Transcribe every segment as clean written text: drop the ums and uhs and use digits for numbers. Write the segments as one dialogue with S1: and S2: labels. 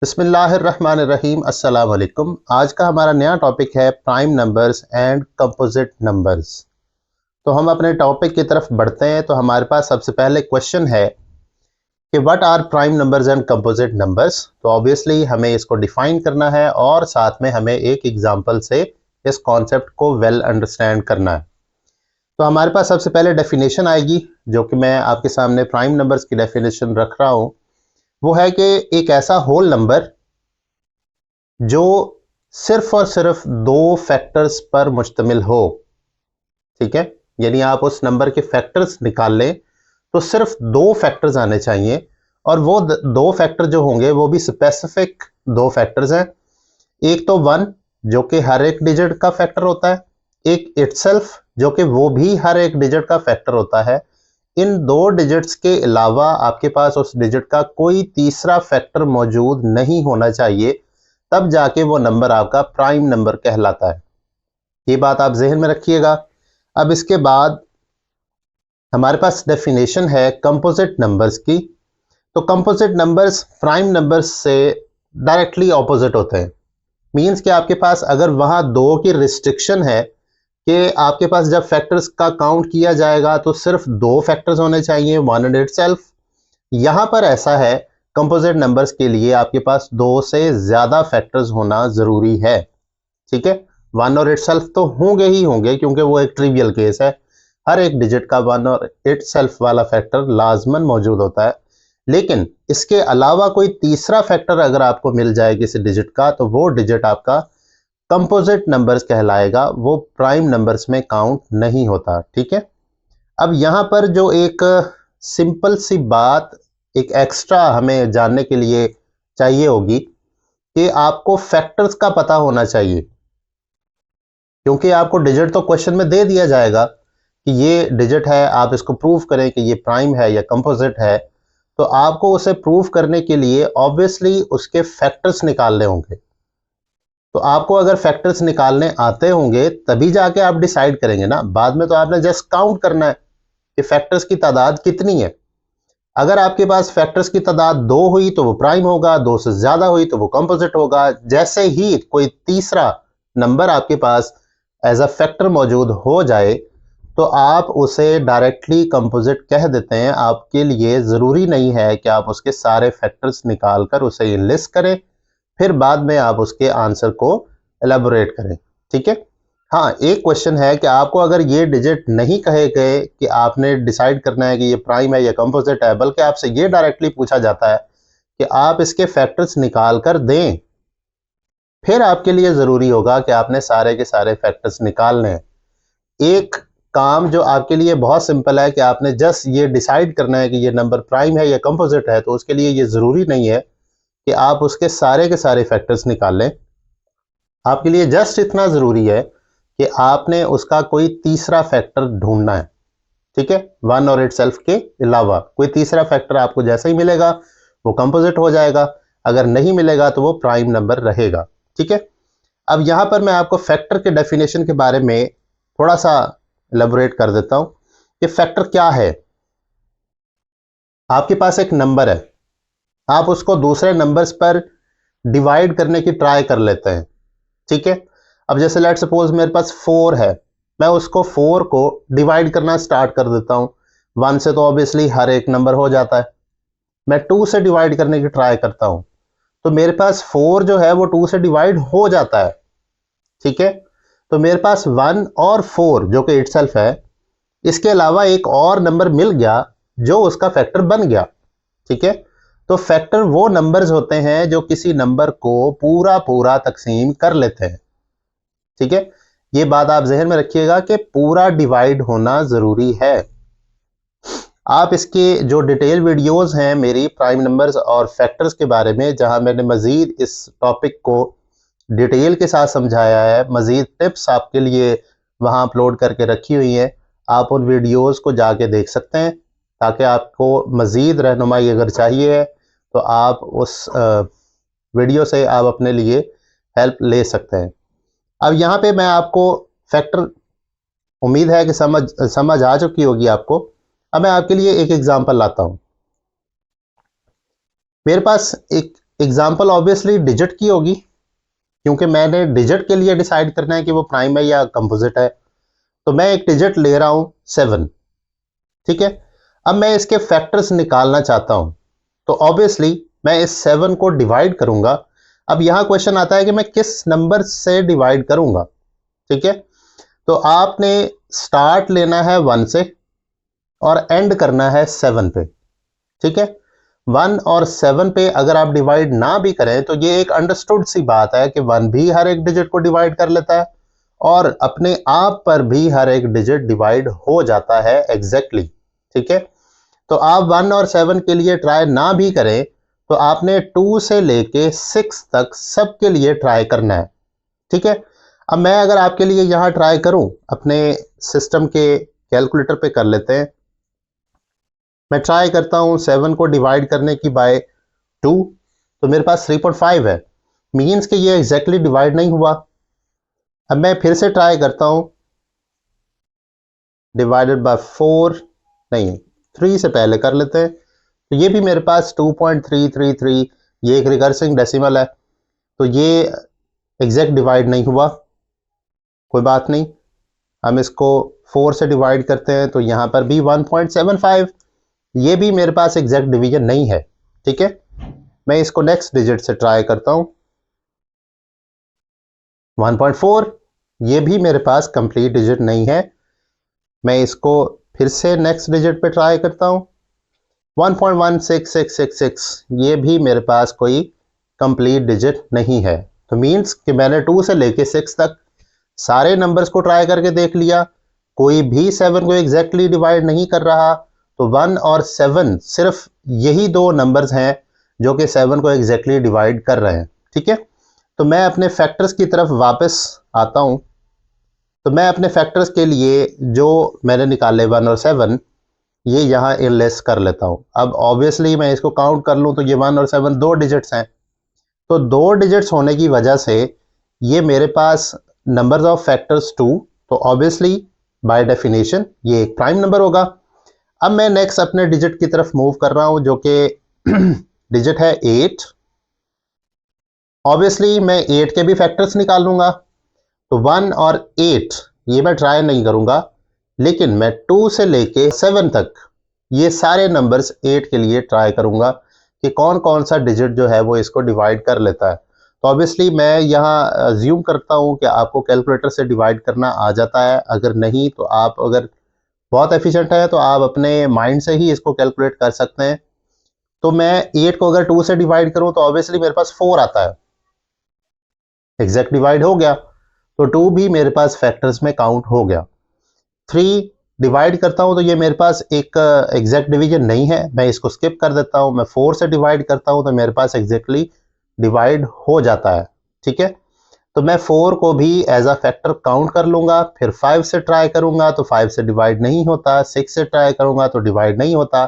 S1: बिस्मिल्लाहिर्रहमानिर्रहीम अस्सलाम वालेकुम। आज का हमारा नया टॉपिक है prime numbers and composite numbers. तो हम अपने टॉपिक की तरफ बढ़ते हैं। तो हमारे पास सबसे पहले क्वेश्चन है कि what are prime numbers and composite numbers. तो ऑब्वियसली हमें इसको डिफाइन करना है और साथ में हमें एक एग्जांपल से इस कॉन्सेप्ट को वेल अंडरस्टैंड करना है। तो हमारे पास सबसे पहले डेफिनेशन आएगी, जो कि मैं आपके सामने प्राइम नंबर्स की डेफिनेशन रख रहा हूँ। वो है कि एक ऐसा होल नंबर जो सिर्फ और सिर्फ दो फैक्टर्स पर मुश्तमिल हो। ठीक है, यानी आप उस नंबर के फैक्टर्स निकाल लें तो सिर्फ दो फैक्टर्स आने चाहिए, और वो दो फैक्टर जो होंगे वो भी स्पेसिफिक दो फैक्टर्स हैं। एक तो 1 जो कि हर एक डिजिट का फैक्टर होता है, एक इटसेल्फ जो कि वो भी हर एक डिजिट का फैक्टर होता है। इन दो डिजिट्स के अलावा आपके पास उस डिजिट का कोई तीसरा फैक्टर मौजूद नहीं होना चाहिए, तब जाके वो नंबर आपका प्राइम नंबर कहलाता है। ये बात आप जहन में रखिएगा। अब इसके बाद हमारे पास डेफिनेशन है कंपोजिट नंबर्स की। तो कंपोजिट नंबर्स प्राइम नंबर्स से डायरेक्टली ऑपोजिट होते हैं। मींस कि आपके पास अगर वहां दो की रिस्ट्रिक्शन है कि आपके पास जब फैक्टर्स का काउंट किया जाएगा तो सिर्फ दो फैक्टर्स होने चाहिए, वन एंड इटसेल्फ। यहां पर ऐसा है, कंपोजिट नंबर्स के लिए आपके पास दो से ज्यादा फैक्टर्स होना जरूरी है। ठीक है, वन और इटसेल्फ तो होंगे ही होंगे, क्योंकि वो एक ट्रिवियल केस है। हर एक डिजिट का वन और इटसेल्फ वाला फैक्टर लाजमन मौजूद होता है। लेकिन इसके अलावा कोई तीसरा फैक्टर अगर आपको मिल जाए किसी डिजिट का, तो वो डिजिट आपका कंपोजिट नंबर्स कहलाएगा, वो प्राइम नंबर्स में काउंट नहीं होता। ठीक है, अब यहां पर जो एक सिंपल सी बात एक एक्स्ट्रा हमें जानने के लिए चाहिए होगी कि आपको फैक्टर्स का पता होना चाहिए, क्योंकि आपको डिजिट तो क्वेश्चन में दे दिया जाएगा कि ये डिजिट है, आप इसको प्रूव करें कि ये प्राइम है या कंपोजिट है। तो आपको उसे प्रूव करने के लिए ऑब्वियसली उसके फैक्टर्स निकालने होंगे। तो आपको अगर फैक्टर्स निकालने आते होंगे तभी जाके आप डिसाइड करेंगे ना। बाद में तो आपने जस्ट काउंट करना है कि फैक्टर्स की तादाद कितनी है। अगर आपके पास फैक्टर्स की तादाद दो हुई तो वो प्राइम होगा, दो से ज्यादा हुई तो वो कंपोजिट होगा। जैसे ही कोई तीसरा नंबर आपके पास एज अ फैक्टर मौजूद हो जाए तो आप उसे डायरेक्टली कंपोजिट कह देते हैं। आपके लिए जरूरी नहीं है कि आप उसके सारे फैक्टर्स निकाल कर उसे लिस्ट करें, फिर बाद में आप उसके आंसर को एलेबोरेट करें। ठीक है, हाँ, एक क्वेश्चन है कि आपको अगर ये डिजिट नहीं कहे गए कि आपने डिसाइड करना है कि ये प्राइम है या कंपोजिट है, बल्कि आपसे ये डायरेक्टली पूछा जाता है कि आप इसके फैक्टर्स निकाल कर दें, फिर आपके लिए जरूरी होगा कि आपने सारे के सारे फैक्टर्स निकालने हैं। एक काम जो आपके लिए बहुत सिंपल है कि आपने जस्ट ये डिसाइड करना है कि ये नंबर प्राइम है या कंपोजिट है, तो उसके लिए ये जरूरी नहीं है कि आप उसके सारे के सारे फैक्टर्स निकाल लें। आपके लिए जस्ट इतना जरूरी है कि आपने उसका कोई तीसरा फैक्टर ढूंढना है। ठीक है, वन और इटसेल्फ के अलावा कोई तीसरा फैक्टर आपको जैसे ही मिलेगा वो कंपोजिट हो जाएगा, अगर नहीं मिलेगा तो वो प्राइम नंबर रहेगा। ठीक है, अब यहां पर मैं आपको फैक्टर के डेफिनेशन के बारे में थोड़ा सा एलेबोरेट कर देता हूं कि फैक्टर क्या है। आपके पास एक नंबर है, आप उसको दूसरे नंबर्स पर डिवाइड करने की ट्राई कर लेते हैं। ठीक है, अब जैसे लेट सपोज मेरे पास 4 है, मैं उसको 4 को डिवाइड करना स्टार्ट कर देता हूं। 1 से तो ऑब्वियसली हर एक नंबर हो जाता है। मैं 2 से डिवाइड करने की ट्राई करता हूं, तो मेरे पास 4 जो है वो 2 से डिवाइड हो जाता है। ठीक है, तो मेरे पास 1 और 4 जो कि इटसेल्फ है, इसके अलावा एक और नंबर मिल गया जो उसका फैक्टर बन गया। ठीक है, तो फैक्टर वो नंबर्स होते हैं जो किसी नंबर को पूरा पूरा तकसीम कर लेते हैं। ठीक है, ये बात आप जहन में रखिएगा कि पूरा डिवाइड होना जरूरी है। आप इसके जो डिटेल वीडियोस हैं मेरी प्राइम नंबर्स और फैक्टर्स के बारे में, जहां मैंने मजीद इस टॉपिक को डिटेल के साथ समझाया है, मजीद टिप्स आपके लिए वहां अपलोड करके रखी हुई हैं। आप उन वीडियोस को जाके देख सकते हैं, ताकि आपको मजीद रहनुमाई अगर चाहिए है तो आप उस वीडियो से आप अपने लिए हेल्प ले सकते हैं। अब यहाँ पे मैं आपको फैक्टर, उम्मीद है कि समझ आ चुकी होगी आपको। अब मैं आपके लिए एक एग्जांपल लाता हूं। मेरे पास एक एग्जाम्पल ऑब्वियसली डिजिट की होगी, क्योंकि मैंने डिजिट के लिए डिसाइड करना है कि वो प्राइम है या कंपोजिट है। तो मैं एक डिजिट ले रहा हूं 7, ठीक है। अब मैं इसके फैक्टर्स निकालना चाहता हूं, तो ऑब्वियसली मैं इस 7 को डिवाइड करूंगा। अब यहां क्वेश्चन आता है कि मैं किस नंबर से डिवाइड करूंगा, ठीक है। तो आपने स्टार्ट लेना है 1 से और एंड करना है 7 पे, ठीक है। 1 और 7 पे अगर आप डिवाइड ना भी करें तो ये एक अंडरस्टूड सी बात है कि 1 भी हर एक डिजिट को डिवाइड कर लेता है और अपने आप पर भी हर एक डिजिट डिवाइड हो जाता है एग्जैक्टली, ठीक है। तो आप 1 और 7 के लिए ट्राई ना भी करें तो आपने 2 से लेके 6 तक सबके लिए ट्राई करना है, ठीक है। अब मैं अगर आपके लिए यहां ट्राई करूं, अपने सिस्टम के कैलकुलेटर पे कर लेते हैं। मैं ट्राई करता हूं 7 को डिवाइड करने की बाय 2, तो मेरे पास 3.5 है, मीन्स कि ये एग्जैक्टली डिवाइड नहीं हुआ। अब मैं फिर से ट्राई करता हूं डिवाइडेड बाय 4, नहीं 3 से पहले कर लेते हैं, तो ये भी मेरे पास 2.333, ये एक रिकर्सिंग डेसिमल है, तो ये एग्जैक्ट डिवाइड नहीं हुआ। कोई बात नहीं, हम इसको 4 से डिवाइड करते हैं तो यहां पर भी 1.75, ये भी मेरे पास एग्जैक्ट डिवीजन नहीं है, ठीक है। मैं इसको नेक्स्ट डिजिट से ट्राई करता हूं 1.4, ये भी मेरे पास कंप्लीट डिजिट नहीं है। मैं इसको फिर से नेक्स्ट डिजिट पे ट्राई करता हूं 1.16666, ये भी मेरे पास कोई कंप्लीट डिजिट नहीं है। तो मींस कि मैंने 2 से लेके 6 तक सारे नंबर्स को ट्राई करके देख लिया, कोई भी 7 को एग्जैक्टली डिवाइड नहीं कर रहा। तो 1 और 7 सिर्फ यही दो नंबर्स हैं जो कि 7 को एग्जैक्टली डिवाइड कर रहे हैं, ठीक है। तो मैं अपने फैक्टर्स की तरफ वापस आता हूं। तो मैं अपने फैक्टर्स के लिए जो मैंने निकाले 1 और 7, ये यहाँ इलेस कर लेता हूं। अब ऑब्वियसली मैं इसको काउंट कर लूं तो ये 1 और 7 दो डिजिट्स हैं, तो दो डिजिट्स होने की वजह से ये मेरे पास नंबर्स ऑफ फैक्टर्स 2, तो ऑब्वियसली बाय डेफिनेशन ये एक प्राइम नंबर होगा। अब मैं नेक्स्ट अपने डिजिट की तरफ मूव कर रहा हूं जो कि डिजिट है 8। ऑब्वियसली मैं 8 के भी फैक्टर्स निकालूंगा, तो 1 और 8 ये मैं ट्राई नहीं करूंगा, लेकिन मैं 2 से लेके 7 तक ये सारे नंबर्स 8 के लिए ट्राई करूंगा कि कौन कौन सा डिजिट जो है वो इसको डिवाइड कर लेता है। तो ऑब्वियसली मैं यहाँ अज्यूम करता हूँ कि आपको कैलकुलेटर से डिवाइड करना आ जाता है, अगर नहीं तो आप अगर बहुत एफिशिएंट है तो आप अपने माइंड से ही इसको कैलकुलेट कर सकते हैं। तो मैं 8 को अगर 2 से डिवाइड करूं तो ऑब्वियसली मेरे पास 4 आता है, एग्जैक्ट डिवाइड हो गया, तो 2 भी मेरे पास फैक्टर्स में काउंट हो गया। 3 डिवाइड करता हूं तो ये मेरे पास एक एग्जैक्ट डिवीजन नहीं है, मैं इसको स्किप कर देता हूं। मैं 4 से डिवाइड करता हूं तो मेरे पास एग्जैक्टली डिवाइड हो जाता है, ठीक है। तो मैं 4 को भी एज अ फैक्टर काउंट कर लूंगा। फिर 5 से ट्राई करूंगा तो 5 से डिवाइड नहीं होता, 6 से ट्राई करूंगा तो डिवाइड नहीं होता,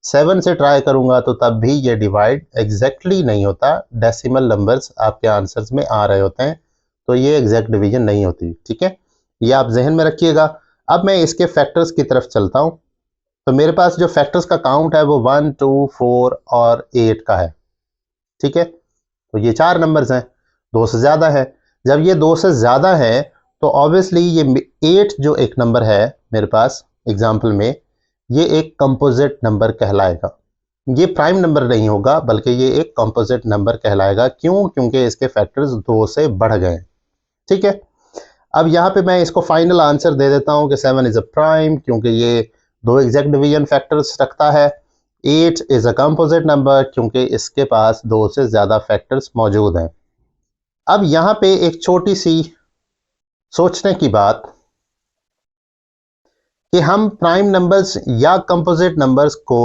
S1: 7 से ट्राई करूंगा तो तब भी ये डिवाइड एग्जैक्टली नहीं होता। डेसिमल नंबर्स आपके आंसर्स में आ रहे होते हैं, तो ये एग्जैक्ट डिवीजन नहीं होती, ठीक है। ये आप जहन में रखिएगा। अब मैं इसके फैक्टर्स की तरफ चलता हूं। तो मेरे पास जो फैक्टर्स का काउंट है वो 1, 2, 4 और 8 का है, ठीक है। तो ये 4 नंबर्स हैं, 2 से ज़्यादा है। जब ये 2 से ज़्यादा है तो ऑब्वियसली ये 8 जो एक नंबर है मेरे पास एग्जाम्पल में, ये एक कंपोजिट नंबर कहलाएगा। ये प्राइम नंबर नहीं होगा बल्कि ये एक कंपोजिट नंबर कहलाएगा। क्यों? क्योंकि इसके फैक्टर्स 2 से बढ़ गए, ठीक है। अब यहाँ पे मैं इसको फाइनल आंसर दे देता हूँ कि 7 इज अ प्राइम, क्योंकि ये दो एग्जैक्ट डिवीजन फैक्टर्स रखता है। 8 इज अ कंपोजिट नंबर क्योंकि इसके पास 2 से ज़्यादा फैक्टर्स मौजूद हैं। अब यहाँ पे एक छोटी सी सोचने की बात कि हम प्राइम नंबर्स या कंपोजिट नंबर्स को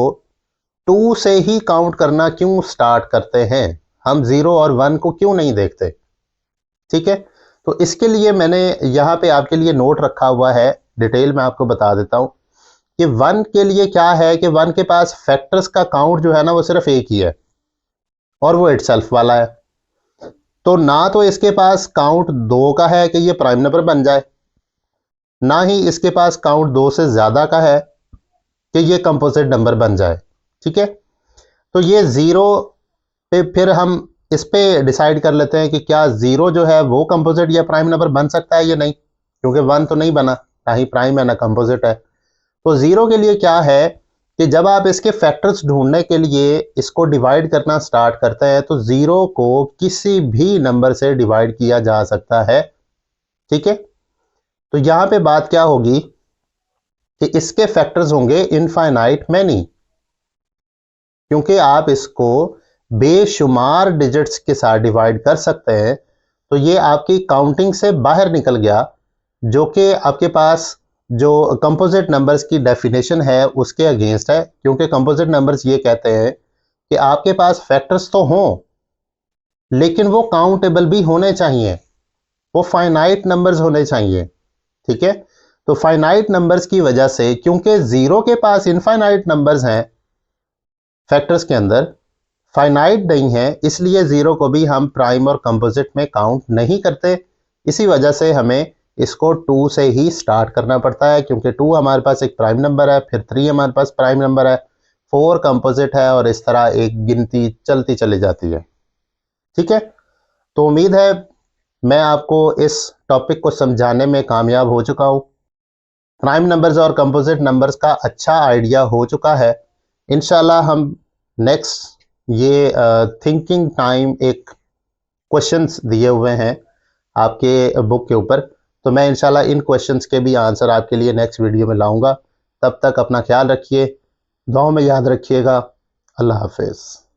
S1: 2 से ही काउंट करना क्यों स्टार्ट करते हैं, हम 0 और 1 को क्यों नहीं देखते, ठीक है। तो इसके लिए मैंने यहाँ पे आपके लिए नोट रखा हुआ है, डिटेल में आपको बता देता हूँ कि 1 के लिए क्या है कि 1 के पास फैक्टर्स का काउंट जो है ना वो सिर्फ एक ही है और वो इटसेल्फ वाला है। तो ना तो इसके पास काउंट 2 का है कि ये प्राइम नंबर बन जाए, ना ही इसके पास काउंट 2 से ज़्यादा का है कि ये कंपोजिट नंबर बन जाए, ठीक है। तो ये 0 फिर हम इस पे डिसाइड कर लेते हैं कि क्या ज़ीरो जो है वो कंपोजिट या प्राइम नंबर बन सकता है या नहीं, क्योंकि वन तो नहीं बना, ना ही प्राइम है ना कंपोजिट है। तो ज़ीरो के लिए क्या है कि जब आप इसके फैक्टर्स ढूंढने के लिए इसको डिवाइड करना स्टार्ट करते हैं तो ज़ीरो को किसी भी नंबर से डिवाइड किया जा सकता है। ठीक है, तो यहाँ पे बात क्या होगी कि इसके फैक्टर्स होंगे इनफाइनाइट मैनी, क्योंकि आप इसको बेशुमार डिजिट्स के साथ डिवाइड कर सकते हैं। तो ये आपकी काउंटिंग से बाहर निकल गया, जो कि आपके पास जो कंपोजिट नंबर्स की डेफिनेशन है उसके अगेंस्ट है, क्योंकि कंपोजिट नंबर्स ये कहते हैं कि आपके पास फैक्टर्स तो हों लेकिन वो काउंटेबल भी होने चाहिए, वो फाइनाइट नंबर्स होने चाहिए। ठीक है, तो फाइनाइट नंबर्स की वजह से, क्योंकि ज़ीरो के पास इनफाइनाइट नंबर्स हैं फैक्टर्स के अंदर, फाइनाइट नहीं है, इसलिए ज़ीरो को भी हम प्राइम और कंपोजिट में काउंट नहीं करते। इसी वजह से हमें इसको टू से ही स्टार्ट करना पड़ता है, क्योंकि टू हमारे पास एक प्राइम नंबर है, फिर थ्री हमारे पास प्राइम नंबर है, फोर कंपोजिट है, और इस तरह एक गिनती चलती चली जाती है। ठीक है, तो उम्मीद है मैं आपको इस टॉपिक को समझाने में कामयाब हो चुका हूँ। प्राइम नंबर्स और कंपोजिट नंबर्स का अच्छा आइडिया हो चुका है। इंशाल्लाह हम नेक्स्ट ये थिंकिंग टाइम एक क्वेश्चंस दिए हुए हैं आपके बुक के ऊपर, तो मैं इंशाल्लाह इन क्वेश्चंस के भी आंसर आपके लिए नेक्स्ट वीडियो में लाऊंगा। तब तक अपना ख्याल रखिए, दुआओं में याद रखिएगा। अल्लाह हाफिज़।